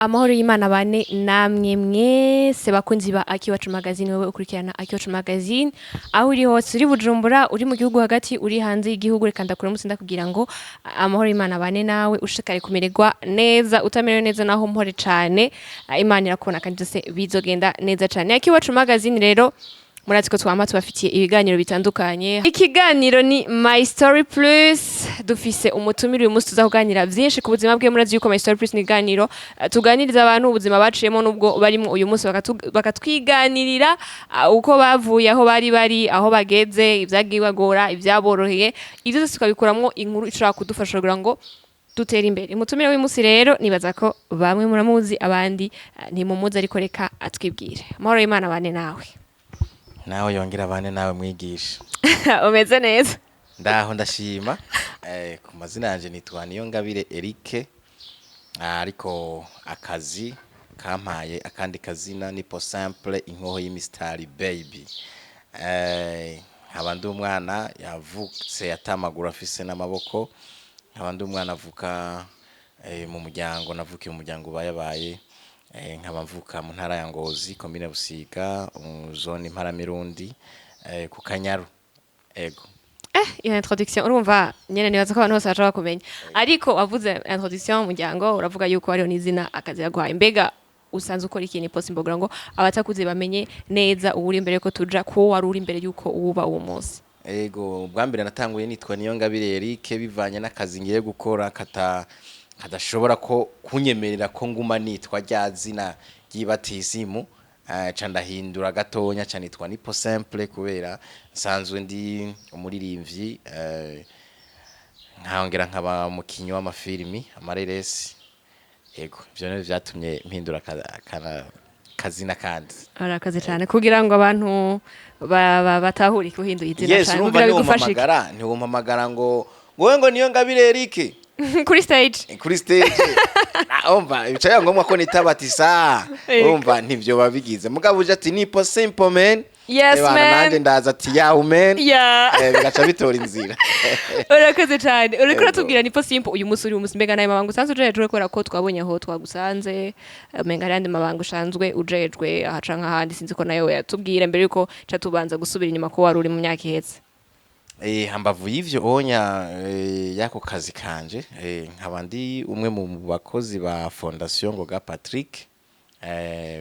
Amahoro y'Imana bane namwe mwese bakunzi ba Akiwacu Magazine wewe ukurikirana Akiwacu Magazine aho uri hose uri Bujumbura uri mu gihugu hagati uri hanze y'igihugu reka ndakure mutsinda kugira ngo amahoro y'Imana bane nawe ushikare kumererwa neza utamerewe neza naho mpore cane Imana irakubona kandi byose bizogenda neza cane Akiwacu Magazine rero murazi ko twama tubafitiye ibiganiro bitandukanye ikiganiro ni My Story Plus dufise umutumire uyu musi tuzakuganira vyinshi ku buzima bwe murazi yuko My Story Plus ni iganiro tuganiriza abantu ubuzima baciyemo nubwo barimo uyu musi bakatwiganirira uko bavuye aho bari aho bageze ivyagiye bagora ivyaboroheye ivyo byose tukabikuramwo inkuru ishobora kudufasha kugira ngo dutera imbere umutumire w'uyu musi rero nibaza ko bamwe muramuzi abandi ntimumuzi ariko reka atwibwire amahoro y'Imana bane nawe nawe yongera bane nawe mwigisha umeze neza ndaho ndashima ku mazina yanje nitwa Niyongabire Eric ariko akazi kampaye akandi kazina ni po simple inkoho y'imistari baby nkaba ndi umwana yavutse yatamagura afise n'amaboko nkaba ndi umwana avuka mu muryango navukiye mu muryango bayabaye nkaba mvuka mu ntara ya Ngozi komine Busiga zone Imparamirundi ku Kanyaru ego iyo introduction urumva nyene nibaza ko abantu bose bashaka kumenya ariko wavuze introduction mu muryango uravuga yuko hariho n'izina akazi yaguhaye mbega usanzwe ukora ikintu possible kugira ngo abatakuze bamenye neza uri imbere ko tuja ko wari uri imbere yuko uba uwo munsi ego bwa mbere natanguye nitwa Niyongabire Eric bivanye n'akazi ngiye gukora kadashobora ko kunyemerera ko nguma nitwa rya zina ry'ibatisimu ca ndahindura gatonya ca nitwa ni po simple kubera nsanzwe ndi umuririmbyi nkongera nkaba mukinyi w'amafilimi amareresi ego ivyo nivyo vyatumye mpindura kazina kandi arakaze cyane kugira ngo abantu batahuri kuhindura izina cyane kugira bigufashike ntiwompamagara ngo wowe ngo Niyongabire Eric kuri stage umva ibicaye ngomwa ko nitabatisa umva ntivyo babigize mugabo uje ati ni po simple man yes man nande ndaza ati yahu man bigaca bitora inzira urakoze cyane uriko ratubwira ni po simple uyu musi uri umusi mbega naye mabanga usanzwe ujejwe kubera ko twabonye aho twagusanze menga yandi mabanga usanzwe ujejwe ahaca nk'ahandi sinzi ko nayo yatubwira mbere yuko ca tubanza gusubira inyuma ko wari uri mu myaka iheze hambavu y'ivyo onya yako kazi kanje nkaba ndi umwe mu bakozi ba Fondation Ngoga Patrick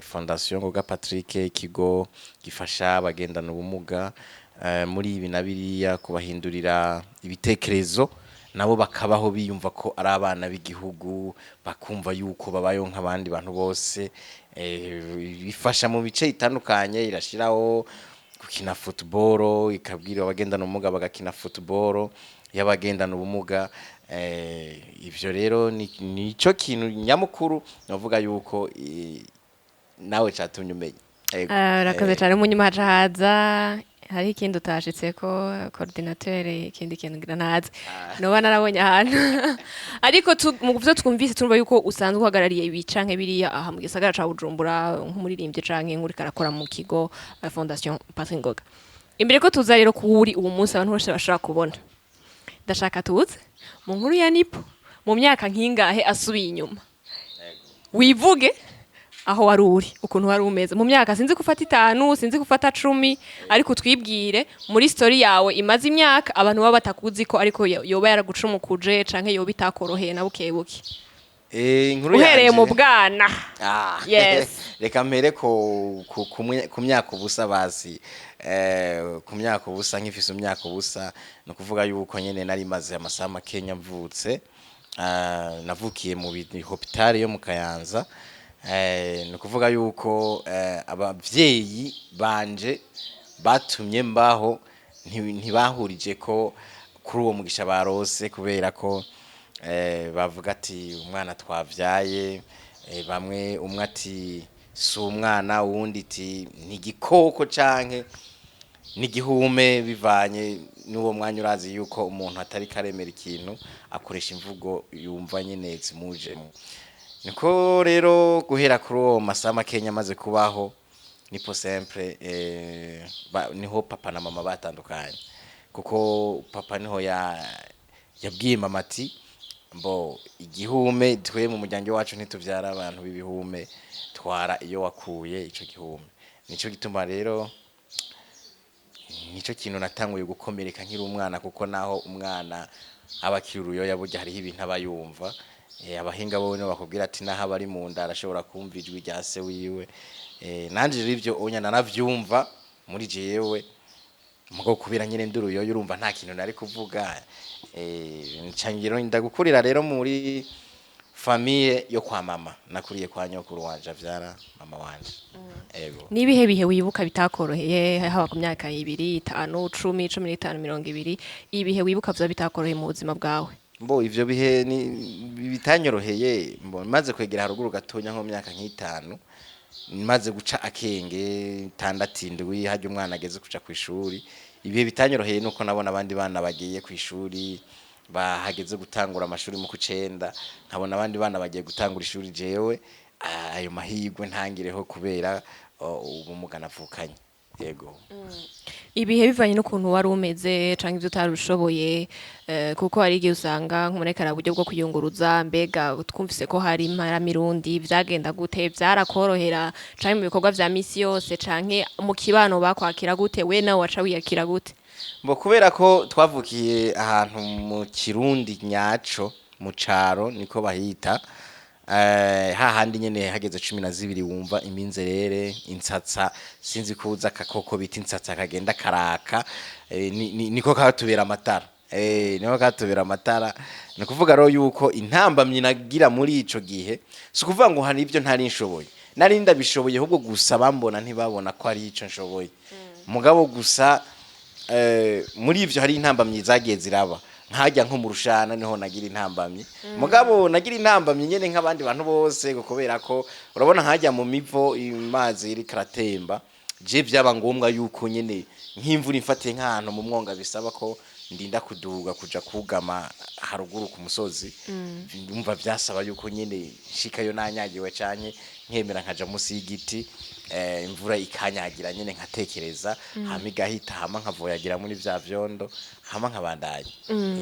Fondation Ngoga Patrick ikigo gifasha abagendana ubumuga muri ibi nabiriya kubahindurira ibitekerezo nabo bakabaho biyumva ko ari abana b'igihugu bakumva yuko babayo nk'abandi bantu bose bifasha mu bice bitandukanye irashiraho gukina football ikabwira abagendana ubumuga bagakina football y'abagendana ubumuga ivyo rero nico kintu nyamukuru navuga yuko nawe catumye umenya urakaze cyane mu nyuma haza hari ikindi utashitse ko coordinateur ikindi kintu ngira nazi noba narabonye ahantu ariko mu byo twumvise turumva yuko usanzwe uhagarariye ibicanke biriya aha mu gisagara ca Bujumbura nk'umuririmbyi canke nk'uri karakora mu kigo Fondation Patrick Ngoga imbere ko tuza rero kuri uwo munsi abantu bose bashaka kubona ndashaka tuze mu nkuru ya Nipo mu myaka nkingahe asubiye inyuma wivuge aho wari uri ukuntu wari umeze mu myaka sinzi gufata 5 sinzi gufata 10 ariko twibwire muri story yawe imaze imyaka abantu baba batakuzi ko ariko yoba yaragucumukuje canke yoba itakoroheye na bukebuke inkuru yanje uhereye mu bwana yes reka mpere ku myaka ubusa basi ku myaka ubusa nk'ifise imyaka ubusa no kuvuga yuko nyene nari maze amasaha makenya mvutse navukiye mu hospital yo mu Kayanza no kuvuga yuko abavyeyi banje batumye mbaho ntibahurije ko kuri uwo mugisha barose kubera ko bavuga ati umwana twavyaye bamwe umwe ati si umwana uwundi ati nigikoko canke nigihume bivanye n'uwo mwanya urazi yuko umuntu atari karemera ikintu akoresha imvugo yumva nyene zimujemo niko rero guhera kuri uwo masama Kenya maze kubaho ni po simple niho papa na mama batandukanye kuko papa niho yabwiye mama ati mbo igihume twe mu muryango wacu ntituvyara abantu b'ibihume, twara iyo wakuye ico gihume. Nico gituma rero nico kintu natanguye gukomereka nkiri umwana, kuko naho umwana aba akiri uruyoya burya hariho ibintu aba yumva. Abahinga bo nibo bakubwira ati naho aba ari mu nda arashobora kumva ijwi rya se wiwe. Nanje rero ivyo onya naravyumva muri jewe, mugo kubera nyene ndi uruyoya urumva nta kintu nari kuvuga. Ncangiro ndagukurira rero muri famille yo kwa mama, nakuriye kwa nyokuru wanje avyara mama wanje. Ego. Nibihe bihe wibuka bitakoroheye haba ku myaka 2, 5, 10, 15, 20, ibihe wibuka vya bitakoroheye mu buzima bwawe? Mbo ivyo bihe ni bitanyoroheye, mbo maze kwegera haruguru gatonya nko myaka nk'itanu, maze guca akenge 6-7 hajya umwana ageze kuca kwishuri. Ibihe bitanyoroheye nuko nabona abandi bana bagiye kwishuri, bahageze gutangura amashuri mu kucenda, nkabona abandi bana bagiye gutangura ishuri, jewe ayo mahigwe ntangireho kubera ubumuga navukanye. Yego. Ibihe bivanye n'ukuntu wari umeze canke ivyo utarushoboye, kuko hari igihe usanga nk'umunekara buryo bwo kuyunguruza, mbega twumvise ko hari imparamirundi, vyagenda gute? Vyarakorohera canke mu bikorwa vya misi yose, canke mu kibano bakwakira gute? We nawe waca wiyakira gute? Mbo kubera ko twavukiye ahantu mu Kirundi nyaco, mu caro niko bahita, hahandi nyene hageze 12 wumva iminzerere, insatsa, sinzi kuza akakoko bita insatsa kagenda karaka, niko katubera amatara. Niko katubera amatara. Ni kuvuga rero yuko intambamye nagira muri ico gihe, si kuvuga ngo hari ivyo ntari nshoboye. Nari ndabishoboye, ahubwo gusa bambona ntibabona ko ari ico nshoboye. Mugabo gusa muri ivyo hari intambamye zagiye ziraba. Nkajya nko mu rushana niho nagira intambamye. Mugabo nagira intambamye nyene nk'abandi bantu bose, kubera ko urabona nkajya mu mivo imazi iri karatemba, je byaba ngombwa yuko nyene nk'imvura imfatiye nk'ahantu mu mwonga bisaba ko ndinda kuduga kuja kugama haruguru ku musozi. Ndumva byasaba yuko nyene shikayo nanyagiwe canke nkemera nkaja musi y'igiti, imvura ikanyagira nyene nkatekereza, hama igahita, hama nkavoyagira muri vya vyondo, hama nkabandanya.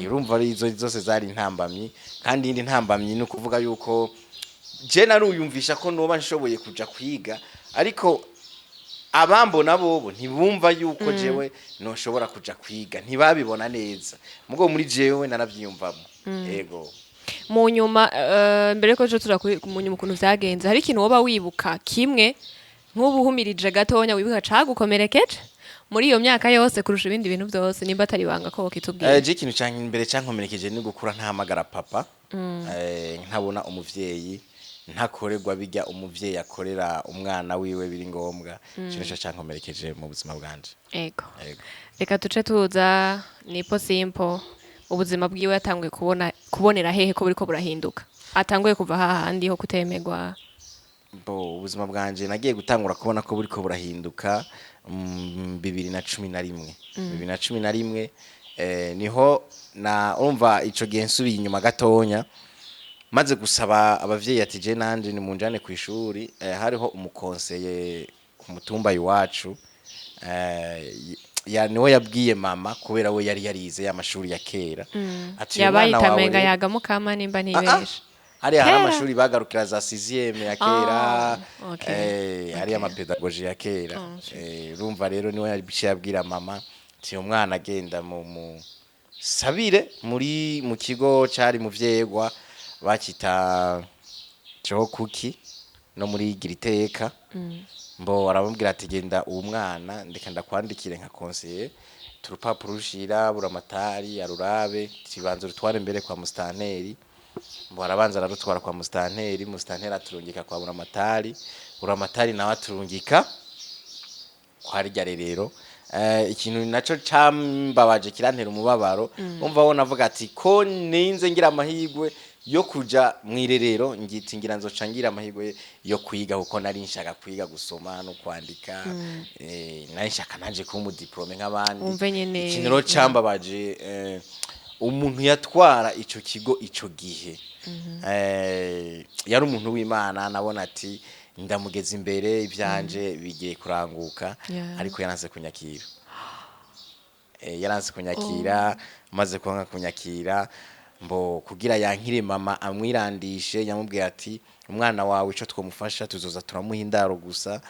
Urumva ari izo zose zari intambamyi, kandi indi ntambamyi ni ukuvuga yuko je naruyumvisha ko noba nshoboye kuja kwiga, ariko abambona bobo ntibumva yuko jewe noshobora kuja kwiga, ntibabibona neza. Mugo muri jewe naravyiyumvamo. Ego. Mu nyuma mbere ko tuja mu nyuma ukuntu vyagenze, hari ikintu woba wibuka kimwe nk'ubu humirije gatonya wibuka cagukomerekeje muri iyo myaka yose kurusha ibindi bintu byose, nimba atari banga ko kitubwira? Je ikintu canke imbere cankomerekeje ni gukura ntahamagara papa, ntabona umuvyeyi, ntakorerwa bijya umuvyeyi akorera umwana wiwe biri ngombwa. Cyo nico cankomerekeje mu buzima bwanje. Ego. Reka tuce tuza nipo simple, ubuzima bwiwe yatanguye kubonera hehe ko buriko burahinduka? Atanguye kuva hahandi ho kutemegwa? Bo ubuzima bwanje nagiye gutangura kubona ko buriko burahinduka 2011. 2011 niho na urumva ico gihe nsubiye inyuma gatonya, maze gusaba abavyeyi ati je nanje ni munjane ku ishuri. Hariho umukonseye ku mutumba iwacu, niwe yabwiye mama, kubera we yari yarize amashuri ya kera, ati yabaye itamenga yaga mukama nimba ntibesha. Hari amashuri bagarukira za 6e ya kera, hari amapedagogie ya kera. Urumva rero niwe yabwira mama ati umwana agenda mu sabire mu kigo cari mu vyegwa bakita cyo kuki no muri Giriteka. Mbo arabambwira ati genda uwo mwana ndeka ndakwandikire nka conseiller, turupapuro rushira buramatari arurabe, kibanza rutware mbere kwa mustanteri. Mbo arabanza ararutwara kwa mustanteri, mustanteri aturungika kwa buramatari, buramatari nawe aturungika kwa rya rero. Ikintu naco cambabaje kirantera umubabaro, umva wona avuga ati ko ninze ngira amahigwe yo kuja mwirerero, ngiti ngira nzoca ngira amahigwe yo kwiga, kuko nari nshaka kwiga gusoma no kwandika. Nari nshaka nanje kuba mu diplome nk'abandi. Ikintu ro cambabaje, umuntu yatwara ico kigo ico gihe, yari umuntu w'Imana, nabona ati ndamugeza imbere ivyanje bigiye kuranguka, ariko yaranse kunyakira. Yaranse kunyakira, maze kwanga kunyakira, mbo kugira yankire mama amwirandishe yamubwiye ati umwana wawe ico twomufasha tuzoza turamuha indaro gusa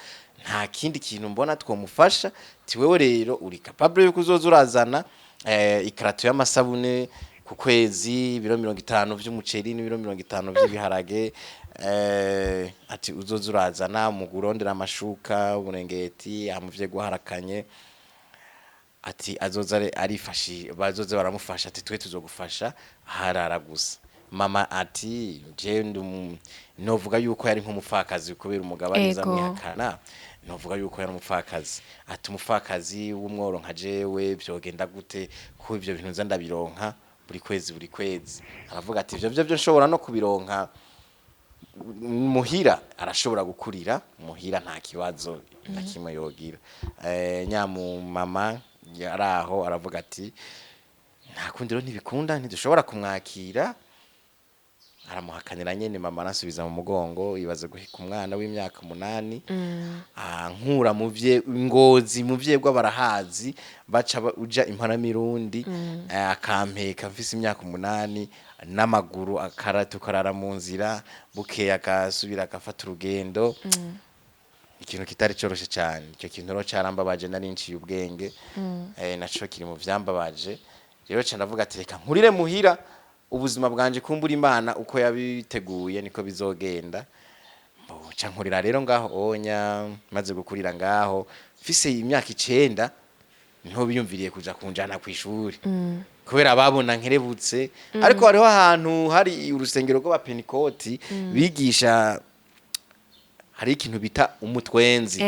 nta kindi kintu mbona twomufasha ti wewe rero uri capable yo kuzoza urazana ikarato y'amasabune ku kwezi ibiro 50 vy'umuceri n'ibiro 50 vy'ibiharage ati uzoza urazana mu kurondera amashuka uburengeti amuvye guharakanye ati azoza arifashi bazoze baramufasha ati twe tuzogufasha harara gusa mama ati je novuga yuko yari nk'umupfakazi kubera umugabo ariza mwihakana novuga yuko yari umupfakazi ati umupfakazi w'umworo nka jewe byogenda gute ko ivyo bintu nza ndabironka buri kwezi aravuga ati ivyo nshobora no kubironka muhira arashobora gukurira muhira nta kibazo na kimwe yogira nyamu mama yaraho aravuga ati nta kundi rero ntibikunda ntidushobora kumwakira aramuhakanira nyene mama nasubiza mu mugongo ibaze guhika umwana w'imyaka 8 nkura muvye Ngozi muvye gwa barahazi baca uja imparamirundi akampeka mfise imyaka 8 n'amaguru akarara mu nzira bukeye akasubira agafata urugendo ikintu kitari coroshe cyane icyo kintu ro carambabaje nari nciye ubwenge naco kiri mu vyambabaje rero cyane ndavuga ati reka nkurire muhira ubuzima bwanje kumbura Imana uko yabiteguye niko bizogenda ca nkurira rero ngaho onya maze gukurira ngaho mfise imyaka 9 niho biyumviriye kuja kunjana ku ishuri kubera babona nkerebutse ariko hariho ahantu hari urusengero rw'abapentikoti bigisha hari ikintu bita umutwenzi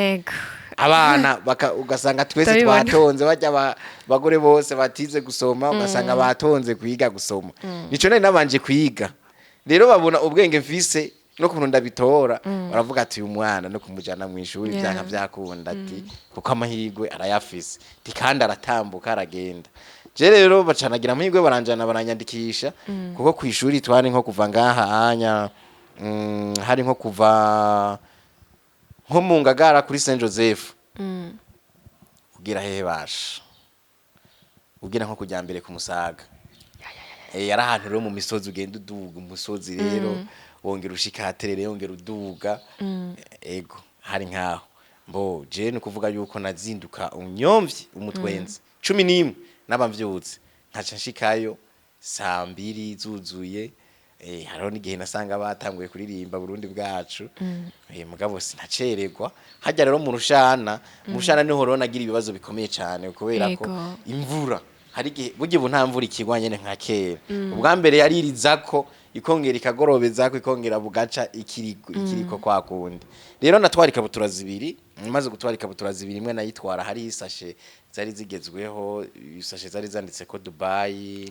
abana ugasanga twese twatonze bajya bagore bose batize gusoma ugasanga batonze kwiga gusoma nico nari nabanje kwiga rero babona ubwenge mfise no kuntu ndabitora baravuga ati uyu mwana no kumujana mu ishuri byanka byakunda ati kuko amahirwe arayafise ti kandi aratambuka aragenda je rero bacanagira amahirwe baranjana baranyandikisha kuko ku ishuri twari nko kuva ngaha anya hari nko kuva nko mu Ngagara kuri Saint Joseph ugira hehe basha ugira nko kujya mbere ku Musaga yari ahantu rero mu misozi ugenda uduga umusozi rero wongera ushika haterere yongera uduga ego hari nkaho mbo je no kuvuga yuko nazinduka unyomvye umutwenzi 11 nabamvyutse nkaca nshikayo saa 2 zuzuye hariho n'igihe nasanga batanguye kuririmba Burundi bwacu mugabo sinacererwa hajya rero mu rushana niho rero nagira ibibazo bikomeye cyane kubera ko imvura hari igihe bugiye nta mvura ikigwa nyene nka kera ubwa mbere yaririza ko ikongera ikagorobeza ko ikongera bugaca ikiriko kwa kundi rero natwara ikabutura zibiri maze gutwara ikabutura zibiri imwe nayitwara hari isashe zari zigezweho isashe zari zanditse ko Dubai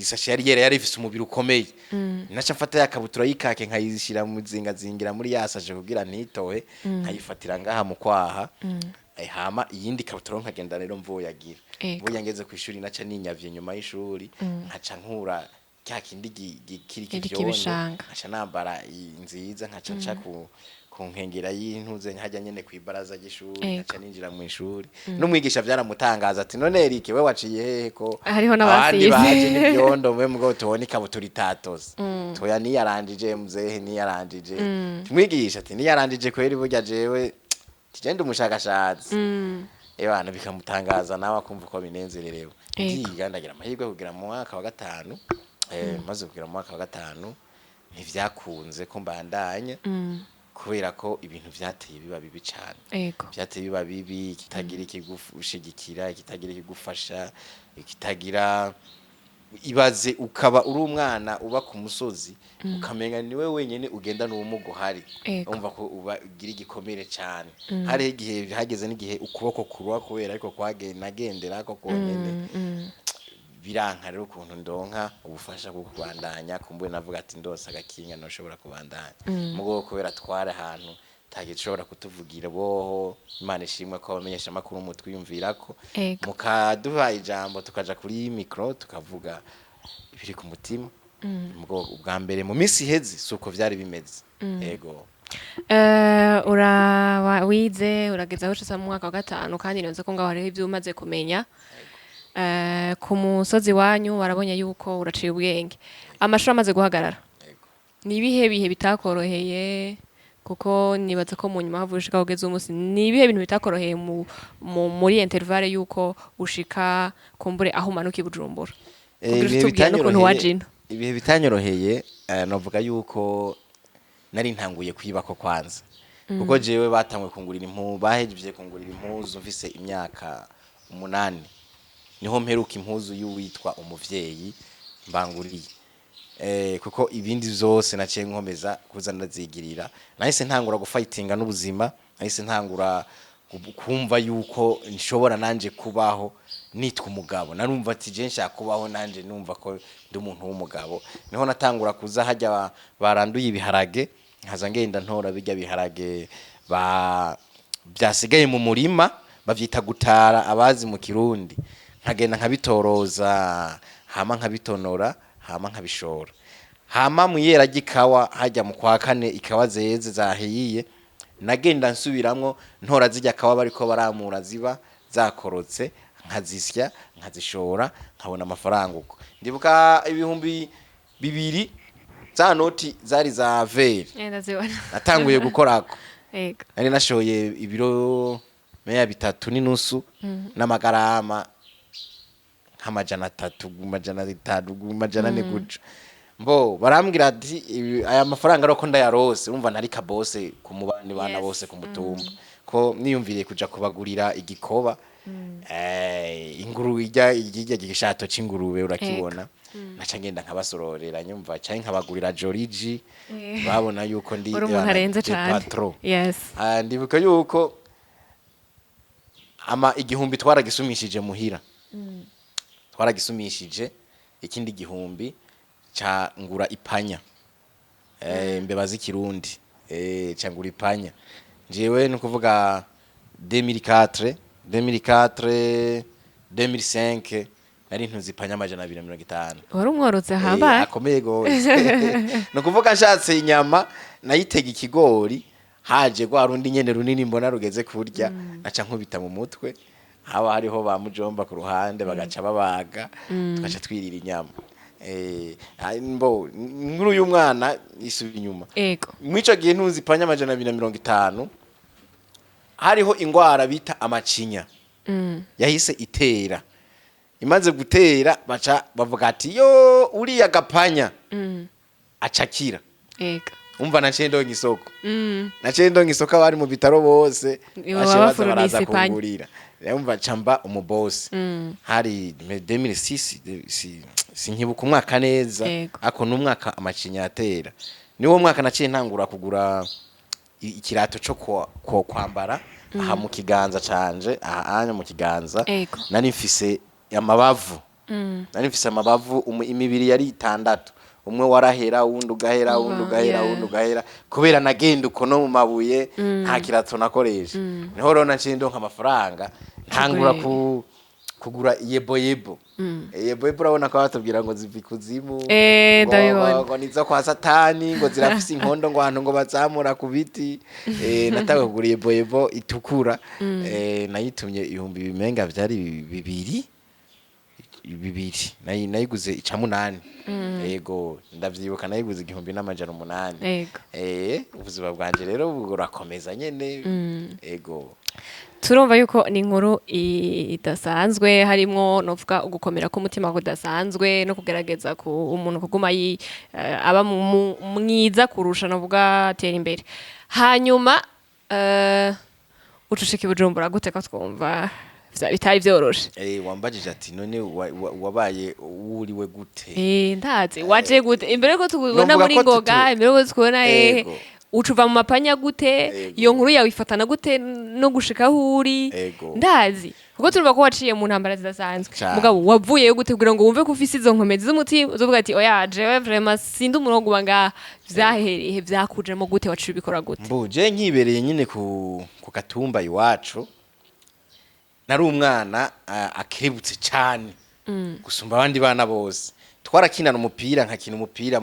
isashe yari ifise umubiri ukomeye naca mfata ya kabutura yikake nkayishira mu zingira muri yasashe kugira ntitohe nkayifatira ngaha mu kwaha hama iyindi kabutura nkagenda rero mvoyagira vuya ngeze ku ishuri naca ninyavye nyuma y'ishuri nkaca nkura cya kindi kiri kivyondo nkaca nambara nziza nkaca nca ku nkengera y'intuze nkajya nyene kwibaraza y'ishuri nkaca ninjira mu ishuri n'umwigisha vyaramutangaza ati none Eric we waciye hehe ko abandi baje n'ibyondo mwe mugo tubona ikabutura itatoze toya niyaranjije muzehe niyaranjije tumwigisha ati niyaranjije kweri burya jewe tigenda umushakashatsi ebana bikamutangaza nawe akumva ko binezererewe ndiga ndagira amahirwe kugira mu mwaka wa 5 maze kugira mu mwaka wa 5 ntivyakunze ko mbandanya kubera ko ibintu vyateye biba bibi cyane vyateye biba bibi kitagira ikigushigikira kitagira ikigufasha kitagira ibaze ukaba uri umwana uba ku musozi ukamenga niwe wenyene ugenda n'umugo hari umva ko ugira igikomere cyane hari igihe hageze n'igihe ukuboko kuruwa kubera ariko nagendera ko konyene biranka rero ukuntu ndonka ubufasha bwo kubandanya kumbuye navuga ati ndose agakinga no shobora kubandanya mugo kubera tware ahantu tagishobora kutuvugira boho Imana ishimwe ko abamenyesha makuru mu twiyumvirako mukaduha ijambo tukaja kuri micro tukavuga ibiri ku mutima mugo ubwa mbere mu misi hezi suko vyari bimeze yego wize urageza aho ushitse mu mwaka wa 5 kandi nonze ko ngaho hariho ibyo umaze kumenya ku musozi wanyu barabonye yuko uraciye ubwenge amashuri amaze guhagarara ni ibihe bihe bitakoroheye kuko nibaza ko mu nyuma havuye ushika kugeza umunsi ni ibihe bintu bitakoroheye muri intervale yuko ushika kumbure aho umanuka i Bujumbura kugira utubwire n'ukuntu waje ino ibihe bitanyoroheye navuga yuko nari ntanguye kwibako kwanza kuko jewe batangwe kungurira impuzu bahejeje kungurira impuzu mfise imyaka 8 niho mperuka impuzu y'uwitwa umuvyeyi mbanguriye kuko ibindi vyose naciye nkomeza kuza ndazigirira nahise ntangura gufightinga n'ubuzima nahise ntangura kumva yuko nshobora nanje kubaho nitwa umugabo narumva ati je nshaka kubaho nanje numva ko ndi umuntu w'umugabo niho natangura kuza hajya baranduye ibiharage nkaza ngenda ntora bijya biharage byasigaye mu murima bavyita gutara abazi mu Kirundi nkagenda nkabitoroza hama nkabitonora hama nkabishora hama muyera gikawa hajya mu kwa kane ikawa zeze zahiye nagenda nsubiramwo ntora zijya kawa bariko baramura ziba zakorotse nkazisya nkazishora nkabona amafaranga uko ndibuka ibihumbi 2 za noti zari za veri natanguye gukorako nari nashoye ibiro 3.5 n'amagarama nk'amajana 3 amajana 5 amajana 4 guca mbo barambwira ati aya mafaranga ariko ndayarose urumva nari kabose ku mubani bana bose ku mutumba ko niyumviriye kuja kubagurira igikoba inguru ijya gishato c'ingurube urakibona naca ngenda nkabasororera nyumva cyane nkabagurira joriji babona yuko ndi patro ndibuka yuko igihumbi twaragisumishije muhira twaragisumishije ikindi gihumbi cha ngura ipanya mbeba z'ikirundi ngura ipanya jewe no kuvuga 2004 2005 nari ntuzi ipanya amajana 250 wari umworotse hamba akomeye gose no kuvuga nshatse inyama nayitega ikigori haje gwa rundi nyene runini mbona rugeze kurya naca nkubita mu mutwe haba hariho bamujomba ku ruhande bagaca babaga tugaca twirira inyama mbo nkuru y'umwana isubi inyuma mwico gihe ntuzi panya amajana 250 hariho ingwara bita amacinya yahise itera imaze gutera baca bavuga ati yo uriya gapanya acakira umva nacendo ngisoko nacendo ngisoko bari mu bitaro bose bashibaza baraza kungurira umva camba umubosi hari 2006 sinkibuka umwaka neza ako n'umwaka amacinya yatera niwo mwaka naciye ntangura kugura ikirato cyo kwambara aha mu kiganza canje aha mu kiganza nari mfise amabavu nari mfise amabavu imibiri yari 6 umwe warahera wundi ugahera wundi ugahera wundi ugahera kubera nagenda uko no mu mabuye nta kirato nakoresha niho rero naciye ndonka amafaranga ntangura kugura yebo urabona ko batubwira ngo zivi kuzimu ngo nizo kwa satani ngo zirafise inkondo ngo abantu ngo bazamura ku biti natawe kugura yebo itukura nayitumye 1000 bimenga vyari 2 nayiguze icamunani yego ndavyibuka nayiguze 1800 ubuzima bwanje rero burakomeza nyene yego turumva yuko ni inkuru idasanzwe harimo novuga ugukomera k'umutima kudasanzwe no kugerageza ku umuntu kuguma aba mwiza kurusha novuga atera imbere hanyuma ucushika Bujumbura gute ko twumva bitari byoroshe wambajije ati none wabaye uriwe gute ndazi waje gute imbere ko tubona muri ngoga imbere ko twona ucuva mu mapanya gute iyo nkuru yawe ifatana gute no gushika aho uri ndazi kuko turumva ko waciye mu ntambara zidasanzwe mugabo wavuyeyo gute kugira ngo wumve ko ufise izo nkomezi z'umutima uzovuga ati oya jewe vraiment sindi umurongo banga vyahereye vyakujemo gute waciye ubikora gute mbuje nkibereye nyine ku gatumba iwacu nari umwana akebutse cyane gusumba abandi bana bose twarakinana umupira nkakina umupira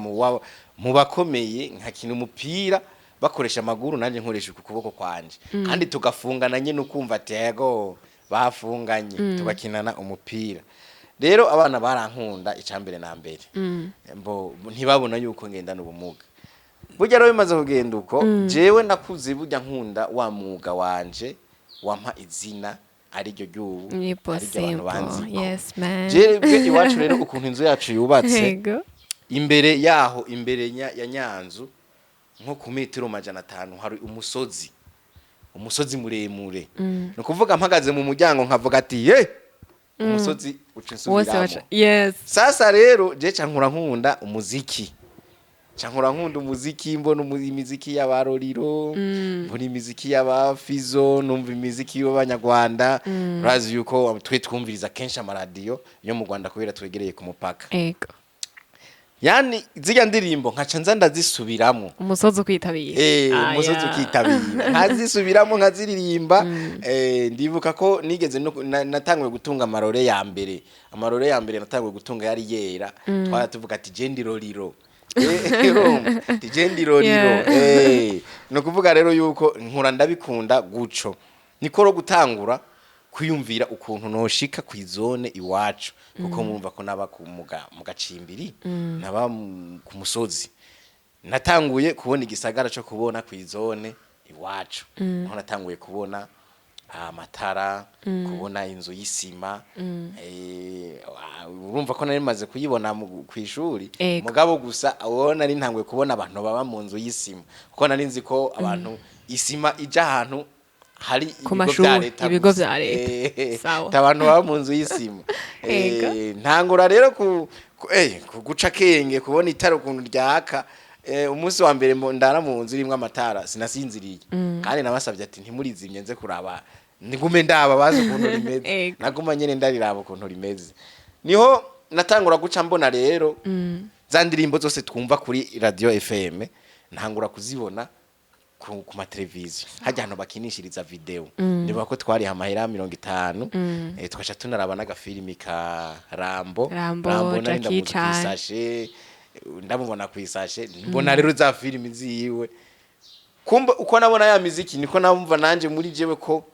mu bakomeye nkakina umupira bakoresha amaguru nanje nkoresha ukuboko kwanje kandi tugafungana nyine ukumva ati yego bafunganye tugakinana umupira rero abana barankunda icambere na mbere mbo ntibabona yuko ngendana ubumuga burya rero bimaze kugenda uko jewe nakuze burya nkunda wa mwuga wanje wampa izina ari ryo ry'ubu ari ryo abantu banzi yes man jewe iwacu rero ukuntu inzu yacu yubatse imbere yaho imbere ya Nyanzu nko ku metero 500 hari umusozi muremure no kuvuga mpagaze mu muryango nkavuga ati umusozi ucinsubiramo yes sasa rero je cankura nkunda umuziki cankura nkunda umuziki mbona imiziki y'abaroriro mbona imiziki y'abafizo numva imiziki y'abanyarwanda urazi yuko twe twumviriza kenshi amaradiyo yo mu Rwanda kubera twegereye ku mupaka ego yani zirya ndirimbo nkaca nza ndazisubiramo umusozi ukitabira umusozi ukitabira nkazisubiramo nkaziririmba ndibuka ko nigeze natanguye gutunga amarore ya mbere natanguye gutunga yari yera twara tuvuga ati jendiroriro jendiroriro no kuvuga rero yuko nkura ndabikunda guco nikoro gutangura kwiyumvira ukuntu noshika kwizone iwacu kuko mumva ko naba mu gacimbiri naba ku musozi natanguye kubona igisagara cyo kubona kwizone iwacu aho natanguye kubona amatara kubona inzu y'isima urumva ko nari maze kuyibona ku ishuri mugabo gusa aho nari ntanguye kubona abantu baba mu nzu y'isima kuko nari nzi ko abantu isima ija ahantu hari ibigo vya leta sawa abantu baba mu nzu y'isima ntangura rero guca kenge kubona itara ukuntu ryaka umunsi wa mbere ndara mu nzu irimwe amatara sinasinziriye kandi nabasabye ati ntimurizimye nze kuraba nigume ndaba bazi ukuntu rimeze naguma nyene ndariraba ukuntu rimeze niho natangura guca mbona rero za ndirimbo zose twumva kuri radio FM ntangura kuzibona ku mateleviziyo hajya hano bakinishiriza video niba ko twari amahera 50 twasha tunaraba n'agafilimi ka Rambo nari ndamukisashe ndamubona kwisashe mbona rero za filimi ziyiwe kumba uko nabona ya muziki niko namumva nanje muri jewe ko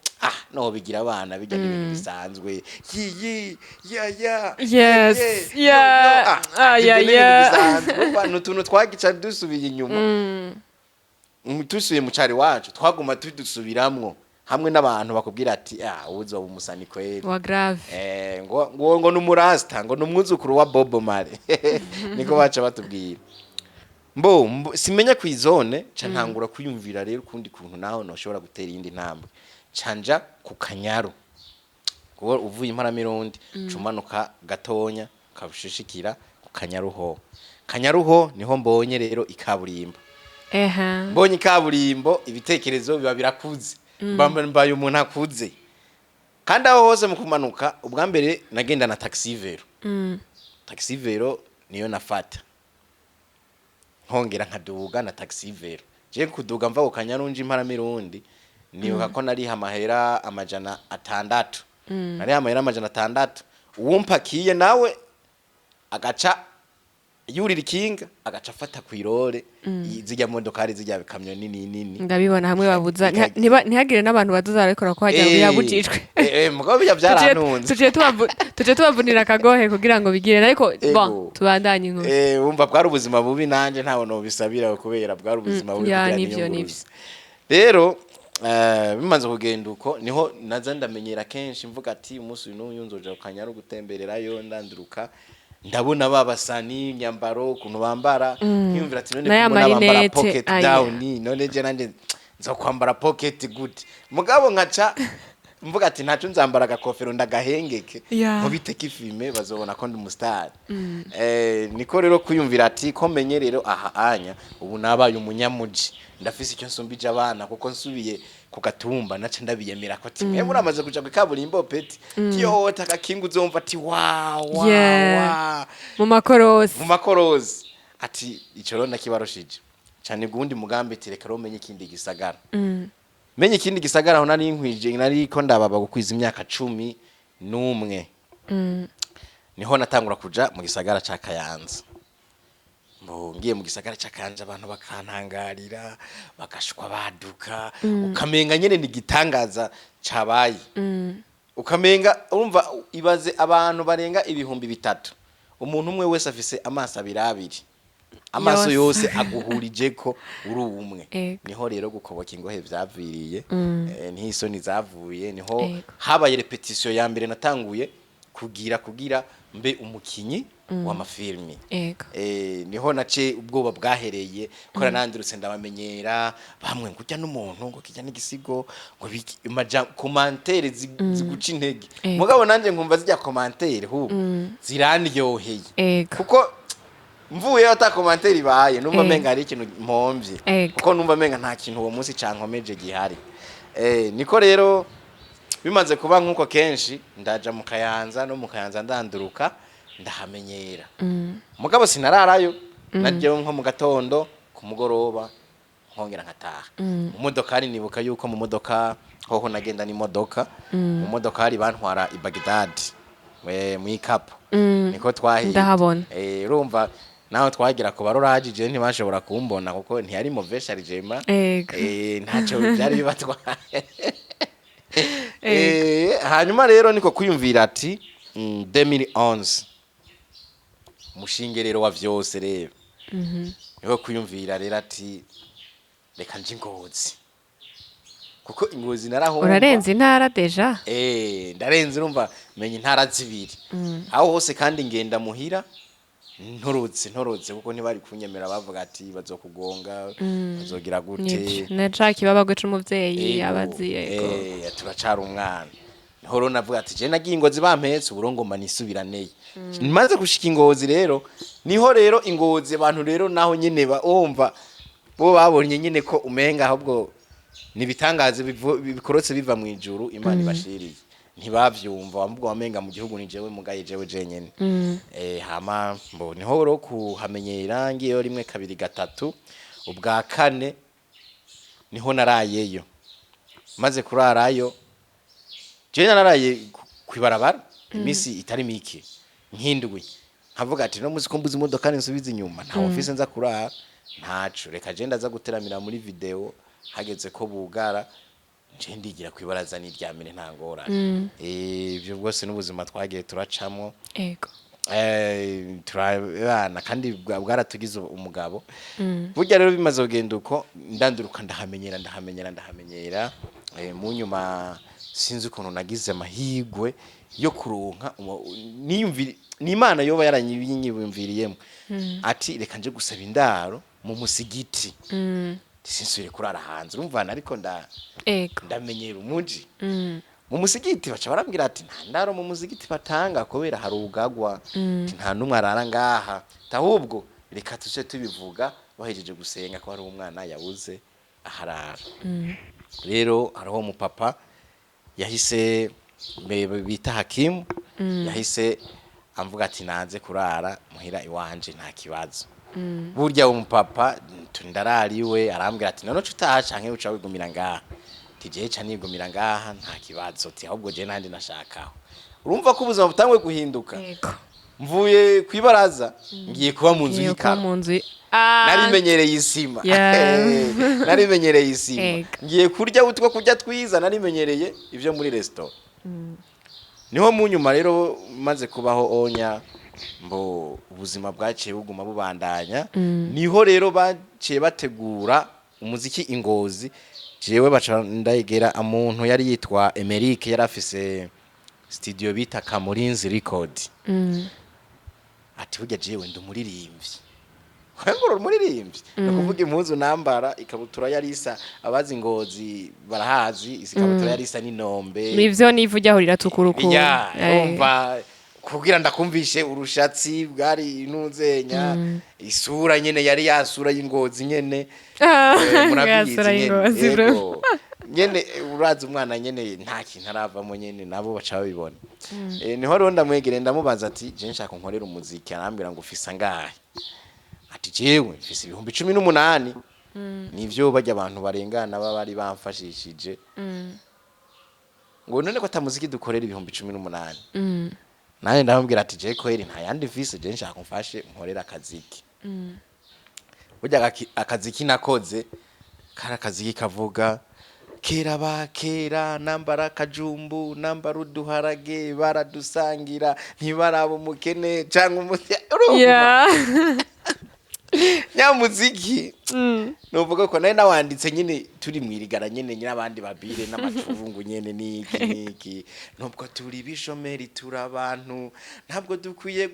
no bigira abana bijya n'ibintu bisanzwe yes n'utuntu twagica dusubiye inyuma tusuye mu cari wacu twaguma tudusubiramwo hamwe n'abantu bakubwira ati uzoba umusani kweli wa grave ngo numurasta ngo numwuzukuru wa Bobo Mare niko baca batubwira simenya kwizone ca ntangura kwiyumvira rero kundi kuntu naho noshobora gutera iyindi ntambwe canja ku Kanyaru ngo uvuye Imparamirundi cumanuka gatonya kabushishikira ku Kanyaruho niho mbonye rero ikaburimbo mbonye ikaburimbo ibitekerezo biba birakuze mbaye umuntu akuze kandi aho hose mu kumanuka ubwa mbere nagenda na taxi vero niyo nafata nkongera nkaduga na taxi vero je kuduga mva ku Kanyarunji Imparamirundi niyo ko nari amahera 600 nari amahera 600 uwumpakiye nawe agaca yurira ikinga agaca afata kwirore zijya modokari zijya bikamyo nini ndabibona hamwe babuza ntihagire n'abantu baduza ariko ko hajya birabujijwe mugabo bijya byaranunze tuje tubavunira akagohe kugira ngo bigire ariko tubandanye inkuru wumva bwari ubuzima bubi nanje ntawo no bisabira kubera bwari ubuzima bubi ya nivyo rero bimaze kugenda uko niho naza ndamenyera kenshi mvuga ati umunsi n'uyu nzoja Kanyaru gutembererayo ndanduruka ndabona babasani nyambaro kuntu bambara nkiyumvira ati none kubona bambara pocket down none je nanje nzo kwambara pocket good mugabo nkaca mvuga ati ntacu nzambara agakofero ndagahengeke mu biteka ifilme bazobona ko ndi umustar niko rero kuyumvira ati ko menye rero anya ubu nabaye umunyamuji ndafise icyo nsumbije abana kuko nsubiye ku Gatumba naca ndabiyemera ko ati mwe muramaze kuja ku kaburimbo peti kiyota kakingu uzomva ati wa mu makorozi ati ico rero nakibaroshije cyane gundi mugambi tereka romenye ikindi gisagara menye ikindi gisagara aho nari nkwije nari ko ndababa gukwiza imyaka 11 niho natangura kuja mu gisagara ca Kayanza ngiye mu gisagara cyakanje abantu bakantangarira bakashwa baduka ukamenga nyene ni gitangaza cabaye ukamenga urumva ibaze abantu barenga ibihumbi bitatu umuntu umwe wese afise amaso abiri amaso yose aguhurije ko uri umwe niho rero gukoboka ingohe vyaviriye niho isoni zavuye niho habaye repetition ya mbere natanguye kugira mbe umukinyi w'amafilmi niho nace ubwoba bwahereye ko nandirutse ndabamenyera bamwe ngujya n'umuntu ngo kijya n'igisigo ngo commentaire ziguca intege mugabo nanje nkumva zijya commentaire hu zirandyoheye kuko mvuye ata commentaire ibaye numva menga ari ikintu mpomvye kuko numva menga nta kintu uwo munsi cankomeje gihari niko rero bimaze kuba nkuko kenshi ndaja mu Kayanza no mu Kayanza ndanduruka ndahamenyera mugabo sinararayo najye nko mu gatondo ku mugoroba nkongera nkataha mu modoka ari nibuka yuko mu modoka hoho nagenda ni modoka mu modoka ari bantwara i Baghdad mu ikapu niko twahiye ndahabona urumva naho twagira ko barorajije ntibashobora kumbona kuko ntiyari mu veshari jema ntaco byari bibatwaye hanyuma rero niko kwiyumvira ati 2011 mushingerero wa vyose rero niko kwiyumvira rero ati reka nje Ngozi kuko Ngozi narahomba urarenze intara deja ndarenze urumva menye intara zibiri aho hose kandi ngenda muhira ntorotse kuko ntibari kunyemera bavuga ati bazokugonga bazogira gute nacaki babagwe c'umuvyeyi abaziye turacara umwana horo navuga ati je nagiye Ingozi bampetse uburongoma nisubiraneye maze gushika Ingozi rero niho rero Ingozi abantu rero naho nyene bumva bo babonye nyene ko umenga ahubwo nibitangaze bikorotse biva mu ijuru Imana ibashiriye ntibavyumva wambwo wamenga mu gihugu ni jewe mugaye jewe jenyene hama mbo niho ro kuhamenyera ngiyo rimwe kabiri gatatu ubwa kane niho narayeyo maze kurarayo je naraye kwibarabara imisi itari mike nkindwi nkavuga ati no muzi ko mbuzi imodoka nsubiza inyuma nta office nza kurara ntaco reka je ndaza guteramira muri video hageze ko bugara je ndigira kwibaraza niryamire ntangora ivyo bwose n'ubuzima twagiye turacamo turabana kandi bwaratugize umugabo burya rero bimaze kugenda uko ndanduruka ndahamenyera mu nyuma sinzi ukuntu nagize amahigwe yo kuronka niyumvira ni Imana yoba yaranyinyibumviriyemo ati reka nje gusaba indaro mu musigiti sinsubire kurara hanze urumvana ariko ndamenyera umuji mu musigiti baca barambwira ati nta ndaro mu musigiti batanga kubera hari ubugagwa nta numwe arara ngaha tahubwo reka tuje tubivuga bahejeje gusenga ko hari umwana yabuze aharara rero hariho mu papa yahise bita Hakimu yahise amvuga ati nanze kurara muhira iwanje nta kibazo burya umupapa ndarariwe arambwira ati none cutaha canke uca wigumira ngaha tije ca nigumira ngaha nta kibazo ti ahubwo je nandi nashakaho urumva ko ubuzima butangwe guhinduka mvuye kwibaraza ngiye kuba mu nzu y'ikaro narimenyereye isima narimenyereye isima ngiye kurya utwo kurya twiza narimenyereye ivyo muri restaurant niho mu nyuma rero maze kubaho onya mbo ubuzima bwaciye buguma bubandanya niho rero baciye bategura umuziki Ingozi jewe baca ndayegera umuntu yari yitwa Emeric yari afise studio bita Kamurinzi Record ati burya jewe ndumuririmbyi kwengoro umuririmbyi nakuvuga impuzu nambara ikabutura yari isa abazi Ngozi barahazi ikabutura yari isa n'inombe nivyo nivujya aho riratukuru umva kugira ndakumvishe urushatsi bwari inuzenya isura nyene yari yasura y'Ingozi nyene murabizi nyene uraza umwana nyene nta kintu aravamo nyene nabo baca babibona niho rero ndamwegere ndamubaza ati je nshaka nkorera umuziki arambira ngo ufisa ngahe ati jewe mfise 18 nivyo bajya abantu barengana baba bari bamfashishije ngo none ko atamuziki dukorera 18 naye ndamubwira ati je kweri nta yandi mfise je nshaka kumfashe nkorera akaziki burya akaziki nakoze kara akaziki kavuga kera bakera nambara akajumbu nambara uduharage baradusangira ntibaraba umukene cyangwa Yeah. nyamuziki nuvuga ko nawe nawanditse nyine turi mwirigara nyine n'abandi babire n'amacungu nyene niki nubwo turi bishomeri turi abantu ntabwo dukwiye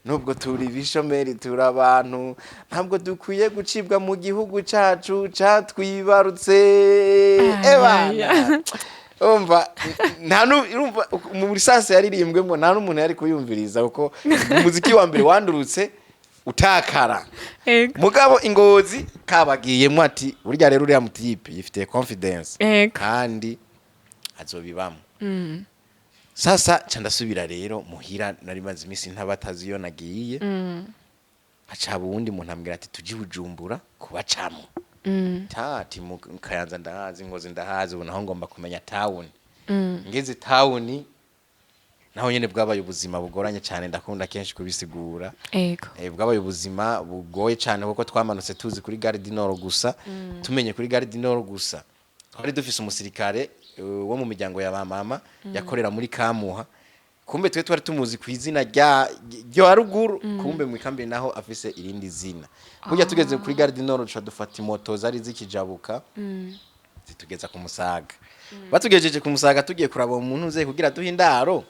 nubwo turi bishomeri turi abantu ntabwo dukwiye gucibwa mu gihugu cacu catwibarutse ebana umva urumva mu risase yaririmbwemo nta n'umuntu yari kuyumviriza kuko umuziki wa mbere wandurutse utakara mugabo ingozi kabagiyemo ati burya rero uriya mutipe yifitiye confidence kandi azobibamo sasa candasubira rero muhira nari maze imisi ntabatazi iyo nagiye hacaba uwundi muntu ambwira ati tuji Bujumbura kubacamo tati mu Kayanza ndahazi Ngozi ndahazi ubu naho ngomba kumenya town ngeze town naho nyene bwabaye ubuzima bugoranye cyane ndakunda kenshi kubisigura bwabaye ubuzima bugoye cyane kuko twamanutse tuzi kuri Gare du Nord gusa tumenye kuri Gare du Nord gusa twari dufise umusirikare wo mu miryango ya mama yakorera muri Kamuha kumbe twe twari tumuzi ku izina ryo haruguru kumbe mu ikambi naho afise irindi zina burya tugeze kuri Gare du Nord cyo dufata moto zari zikijabuka zitugeza ku Musaga batugejeje ku Musaga tugiye kuraba umuntu uze kugira duhindaro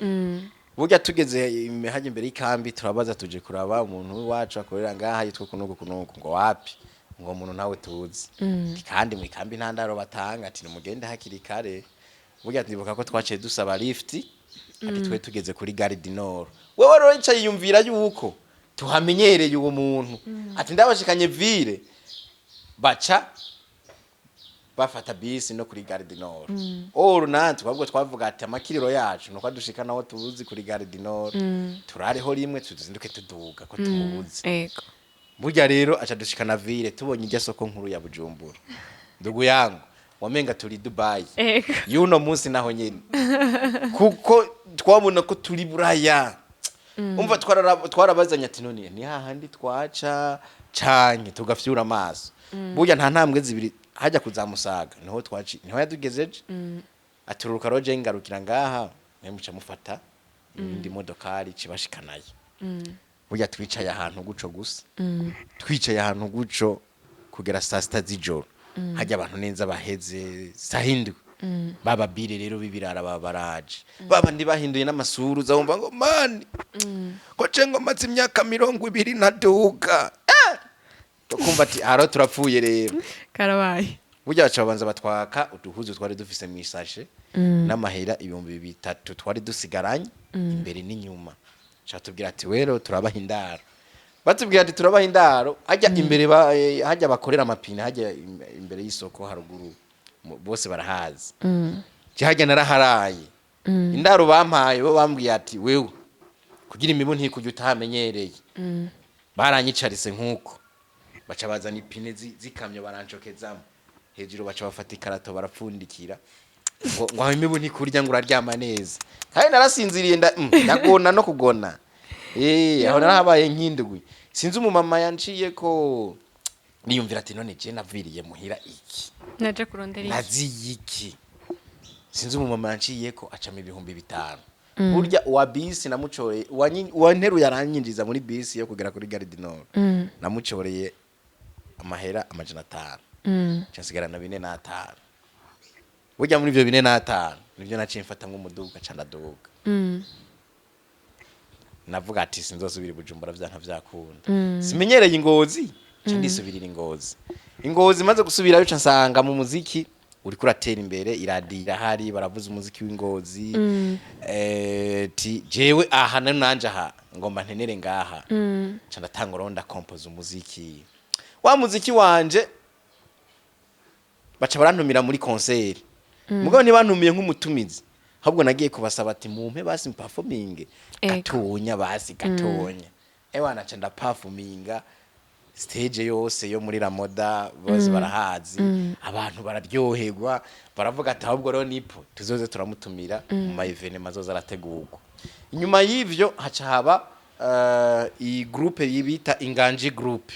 burya tugeze haje imbere y'ikambi turabaza tuje kuraba umuntu wacu akorera ngaha yitwa kunuko ngo wapi ngo umuntu nawe tuzi kandi mu ikambi ntandaro batanga ati nimugende hakiri kare burya ndibuka ko twaciye dusaba lift ati twe tugeze kuri Gare du Nord wewe rero yicaye yumvira yuko tuhamenyereye uwo muntu ati ndabashikanye ville baca bafata bisi no kuri Gare du Nord natwe ahubwo twavuga ati amakiriro yacu nuko dushika naho tubuzi kuri Gare du Nord turareho rimwe tuzinduke tuduga ko tubuzi burya rero aca dushikana ville tubonye ijya soko nkuru ya Bujumbura ndugu yangu wamenga turi Dubai yuno munsi naho nyene kuko twabona ko turi Buraya umva twarabazanya ati none ni hahandi twaca canke tugafyura amaso burya nta ntambwe zibiri hajya kuzamusaga niho twaci niho yadugezeje aturuka roje ngarukira ngaha nemuca mufata indi modokari cibashikanaye burya twicaye ahantu guco gusa twicaye ahantu guco kugera saa sita z'ijoro hajya abantu neza baheze sahindu baba bire rero bibirara babaraje baba ndibahinduye n'amasuru uzabumva ngo mani ko cengo maze imyaka 20 ntaduka kumva ati haro turapfuye rero karabaye burya baca babanza batwaka uduhuzu twari dufise mu isashe n'amahera 3,000 twari dusigaranye imbere n'inyuma catubwira ati wero turabahindara batubwira ati turabahindaro hajya imbere hajya bakorera amapine hajya imbere y'isoko haruguru bose barahazi hajya naraharaye indaro bampaye bo bambwiye ati wewe kugira imibu ntikujya utamenyereye baranyicarise nkuko baca bazana ipine zikamyo barancokezamo hejuru baca bafata ikarato barapfundikira ngo aho imibu ntikurya ngo uraryama neza kandi narasinziriye ndagona no kugona aho narahabaye nkindugwi sinzi umumama yanciye ko niyumvira ati none je naviriye muhira iki naje kurondera iki nazi iki sinzi umumama yanciye ko acama 5,000 burya wa bisi namucoreye wanteru yaranyinjiza muri bisi yo kugera kuri Gare du Nord namucoreye amahera 500 cyasigarana 4,500 burya muri ibyo 4,500 nivyo naciye mfata nk'umuduga candaduga navuga ati sinzosubira Bujumbura vyanka vyakunda simenyereye Ingozi ndisubirira Ingozi maze gusubirayo nsanga mu muziki uri kuratera imbere iradira hari baravuza umuziki w'Ingozi ti jewe aha nanje aha ngomba ntenere ngaha candatanga ronda compose umuziki wa muziki wanje baca barantumira muri concert mugabo ni bantumiye nk'umutumizi ahubwo nagiye kubasaba ati mumpe basi performing gatonya basi gatonya ewana canda performinga stage yose yo muri Ramoda bose barahazi abantu bararyoherwa baravuga ati ahubwo rero nipo tuzoze turamutumira mu ma event mazoza arategurwa inyuma y'ivyo haca haba i groupe yibita Inganji group